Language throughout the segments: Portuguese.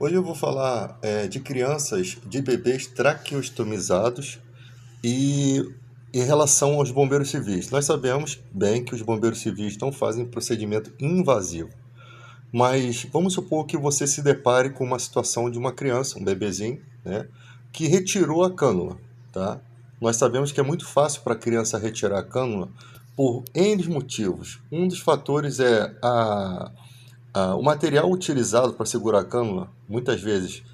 Hoje eu vou falar de crianças, de bebês traqueostomizados e em relação aos bombeiros civis. Nós sabemos bem que os bombeiros civis não fazem procedimento invasivo, mas vamos supor que você se depare com uma situação de uma criança, um bebezinho, né, que retirou a cânula, tá? Nós sabemos que é muito fácil para a criança retirar a cânula por N motivos. Um dos fatores é o material utilizado para segurar a cânula, muitas vezes,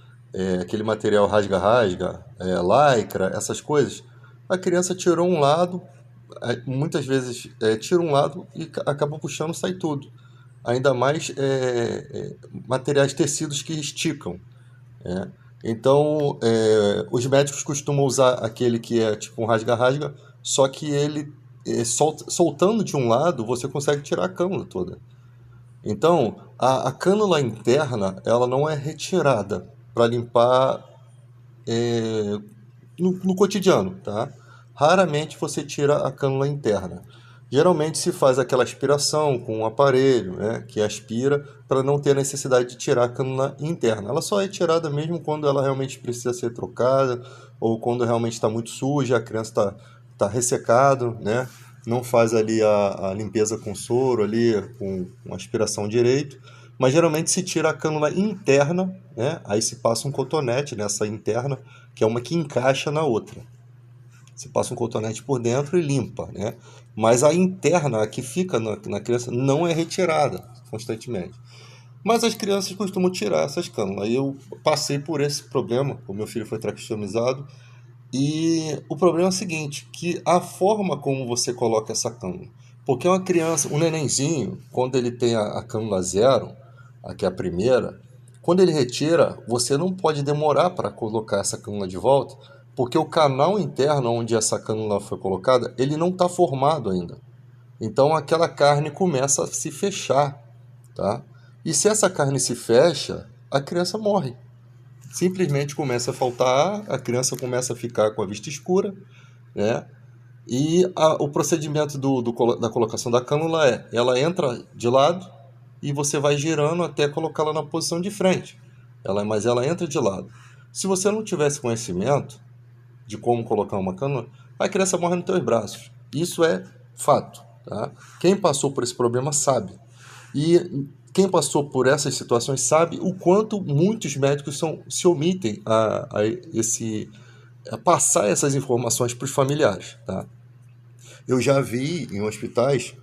aquele material rasga-rasga, lycra, essas coisas, a criança tirou um lado, muitas vezes tira um lado e acaba puxando, sai tudo. Ainda mais materiais, tecidos que esticam. Né? Então, os médicos costumam usar aquele que é tipo um rasga-rasga, só que ele, soltando de um lado, você consegue tirar a cânula toda. Então, a cânula interna, ela não é retirada para limpar no cotidiano, tá? Raramente você tira a cânula interna. Geralmente se faz aquela aspiração com um aparelho, né, que aspira para não ter a necessidade de tirar a cânula interna. Ela só é tirada mesmo quando ela realmente precisa ser trocada ou quando realmente está muito suja, a criança está ressecado, né? Não faz ali a limpeza com soro ali, com aspiração direito. Mas geralmente se tira a cânula interna, né? Aí se passa um cotonete nessa interna, que é uma que encaixa na outra. Você passa um cotonete por dentro e limpa, né? Mas a interna, a que fica na criança, não é retirada constantemente. Mas as crianças costumam tirar essas cânulas. Aí eu passei por esse problema, o meu filho foi traqueostomizado, e o problema é o seguinte, que a forma como você coloca essa cânula, porque uma criança, um nenenzinho, quando ele tem a cânula zero, que é a primeira, quando ele retira, você não pode demorar para colocar essa cânula de volta, porque o canal interno onde essa cânula foi colocada, ele não está formado ainda. Então aquela carne começa a se fechar, tá? E se essa carne se fecha, a criança morre. Simplesmente começa a faltar ar, a criança começa a ficar com a vista escura, né? E o procedimento da colocação da cânula ela entra de lado e você vai girando até colocá-la na posição de frente. Mas ela entra de lado. Se você não tivesse conhecimento de como colocar uma cânula, a criança morre nos teus braços. Isso é fato, tá? Quem passou por esse problema sabe. E quem passou por essas situações sabe o quanto muitos médicos se omitem a passar essas informações para os familiares, tá? Eu já vi em hospitais,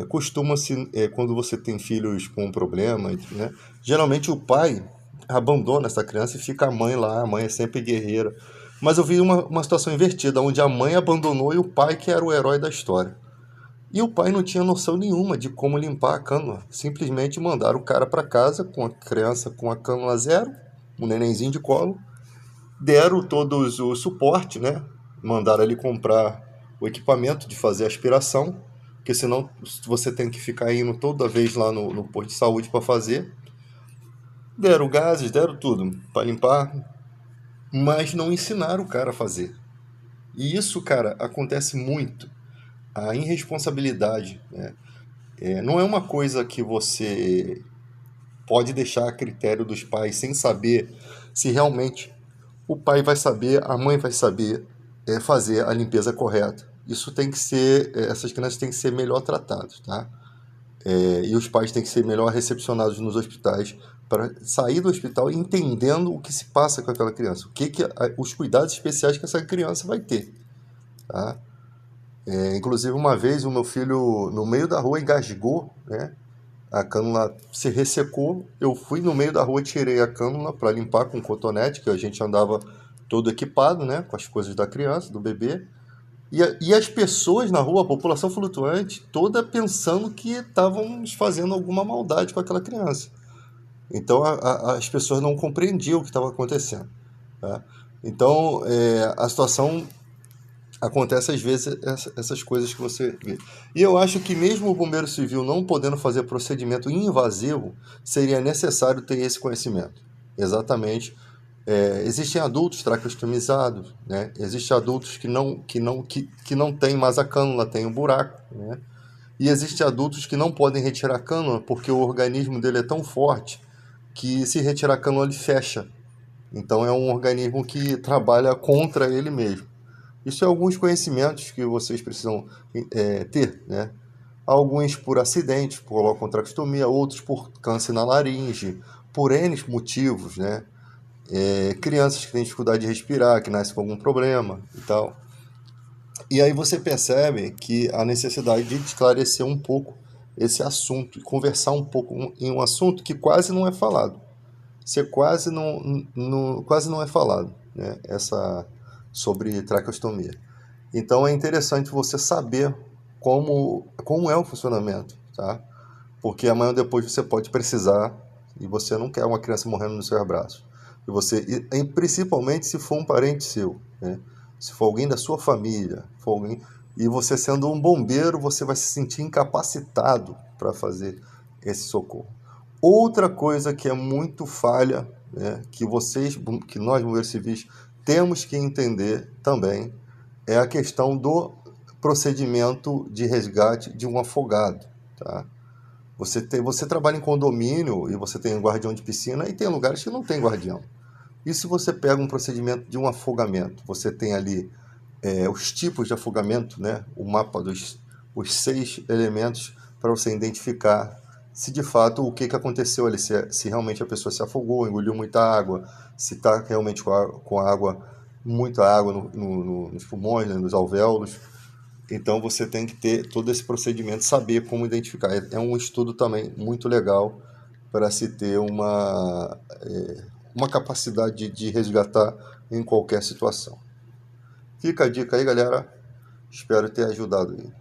costuma-se, quando você tem filhos com um problema, né, geralmente o pai abandona essa criança e fica a mãe lá, a mãe é sempre guerreira. Mas eu vi uma situação invertida, onde a mãe abandonou e o pai que era o herói da história. E o pai não tinha noção nenhuma de como limpar a cânula. Simplesmente mandaram o cara para casa com a criança com a cânula zero, um nenenzinho de colo, deram todos o suporte, né? Mandaram ele comprar o equipamento de fazer aspiração, porque senão você tem que ficar indo toda vez lá no posto de saúde para fazer. Deram gases, deram tudo para limpar, mas não ensinaram o cara a fazer. E isso, cara, acontece muito. A irresponsabilidade, né? Não é uma coisa que você pode deixar a critério dos pais sem saber se realmente o pai vai saber, a mãe vai saber fazer a limpeza correta. Isso tem que ser, essas crianças têm que ser melhor tratadas, tá? E os pais têm que ser melhor recepcionados nos hospitais para sair do hospital entendendo o que se passa com aquela criança, os cuidados especiais que essa criança vai ter, tá? Inclusive uma vez o meu filho no meio da rua engasgou, né? A cânula se ressecou, eu fui no meio da rua, tirei a cânula para limpar com cotonete, que a gente andava todo equipado, né, com as coisas da criança, do bebê. E as pessoas na rua, a população flutuante, toda pensando que estavam fazendo alguma maldade com aquela criança. Então as pessoas não compreendiam o que estava acontecendo, tá? Então a situação acontece às vezes essas coisas que você vê. E eu acho que mesmo o bombeiro civil não podendo fazer procedimento invasivo, seria necessário ter esse conhecimento. Exatamente. Existem adultos traqueostomizados, né? Existem adultos que não têm mais a cânula, tem um buraco, né? E existem adultos que não podem retirar a cânula porque o organismo dele é tão forte que se retirar a cânula ele fecha. Então é um organismo que trabalha contra ele mesmo. Isso é alguns conhecimentos que vocês precisam ter, né? Alguns por acidente, colocam traqueostomia, outros por câncer na laringe, por N motivos, né? Crianças que têm dificuldade de respirar, que nascem com algum problema e tal. E aí você percebe que a necessidade de esclarecer um pouco esse assunto, conversar um pouco em um assunto que quase não é falado. Você quase não é falado, né? Sobre traqueostomia. Então é interessante você saber como é o funcionamento, tá? Porque amanhã ou depois você pode precisar e você não quer uma criança morrendo nos seus braços. E principalmente se for um parente seu, né? Se for alguém da sua família, e você sendo um bombeiro, você vai se sentir incapacitado para fazer esse socorro. Outra coisa que é muito falha, né, que nós bombeiros civis temos que entender também, é a questão do procedimento de resgate de um afogado, tá? Você trabalha em condomínio e você tem guardião de piscina e tem lugares que não tem guardião. E se você pega um procedimento de um afogamento, você tem ali os tipos de afogamento, né? O mapa os 6 elementos para você identificar se de fato o que aconteceu ali, se realmente a pessoa se afogou, engoliu muita água, se está realmente com a água, muita água nos pulmões, né? Nos alvéolos. Então você tem que ter todo esse procedimento, saber como identificar. É um estudo também muito legal para se ter uma capacidade de resgatar em qualquer situação. Fica a dica aí, galera. Espero ter ajudado aí.